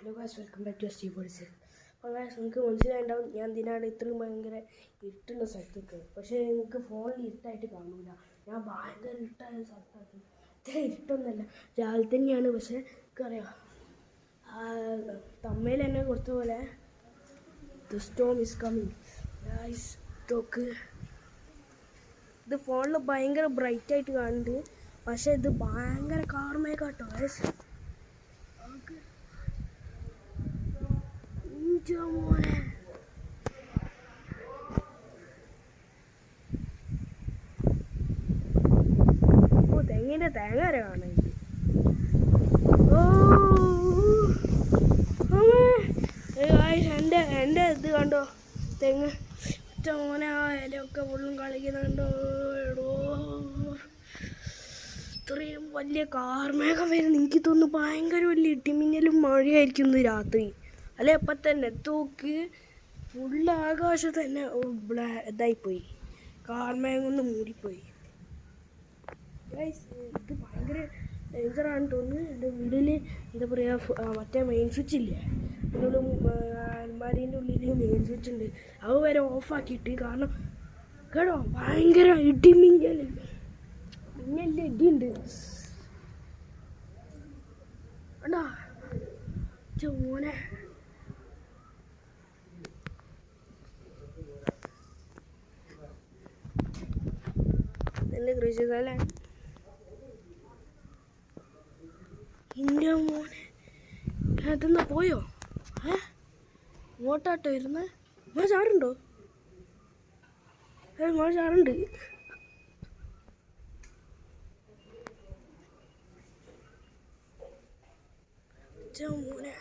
Hello guys, welcome back to Steve Polis. അപ്പോൾ guys, നിങ്ങൾക്ക് മനസ്സിലായിട്ടുണ്ടാവും ഞാൻ എന്തിനാണ് ഇത്രയും ഭയങ്കര ഇരുട്ടുള്ള സ്ഥലത്തേക്ക്. പക്ഷേ നിങ്ങൾക്ക് ഫോണിൽ ഇരുട്ടായിട്ട് കാണില്ല. ഞാൻ ഭയങ്കര ഇരുട്ടായ സ്ഥലത്താക്കി. ഇത്ര ഇരുട്ടൊന്നുമല്ല, രാവിലെ തന്നെയാണ്. പക്ഷേ എനിക്കറിയാം, തമ്മയിൽ തന്നെ കൊടുത്ത പോലെ the Storm is coming. Guys നോക്ക്, ഇത് ഫോണിൽ ഭയങ്കര ബ്രൈറ്റായിട്ട് കാണുന്നുണ്ട്. പക്ഷേ ഇത് ഭയങ്കര കാർമേഘാട്ടോ ഗായ്സ്. മോനെ ഓ തെങ്ങിൻ്റെ തേങ്ങ വരെ കാണാൻ. ഓ എൻ്റെ ഇത് കണ്ടോ, തെങ്ങ് മോനെ, ആ ഇലയൊക്കെ ഫുള്ളും കളിക്കുന്നുണ്ടോ. ഇത്രയും വലിയ കാർമേഘം വരുന്നു. എനിക്ക് തോന്നുന്നു ഭയങ്കര വലിയ ഇടിമിന്നലും മഴയായിരിക്കും ഇന്ന് രാത്രി. അല്ലെ അപ്പം തന്നെ തൂക്ക് ഫുള്ള് ആകാശം തന്നെ ഇതായിപ്പോയി, കാർമേഘം ഒന്ന് മൂടിപ്പോയി. ഇത് ഭയങ്കര ഡേഞ്ചറാണ് തോന്നുന്നു. എൻ്റെ വീട്ടിൽ എന്താ പറയുക, മറ്റേ മെയിൻ സ്വിച്ച് ഇല്ലേ, അതിനുള്ള അൽമാരീൻ്റെ ഉള്ളിൽ മെയിൻ സ്വിച്ച് ഉണ്ട്, അത് വരെ ഓഫാക്കിയിട്ട്. കാരണം കേട്ടോ, ഭയങ്കര ഇടിമിന്നൽ, മിന്നലിൻ്റെ ഇടിയുണ്ട് കേട്ടോ മോനെ. കൃഷി സ്ഥലമാണ് എൻ്റെ മോനെ. അതെന്നാ പോയോ? ഇങ്ങോട്ടാട്ടോ ഇരുന്ന്. മഴ ചാറുണ്ടോ? മഴ ചാറുണ്ട്. മോനെ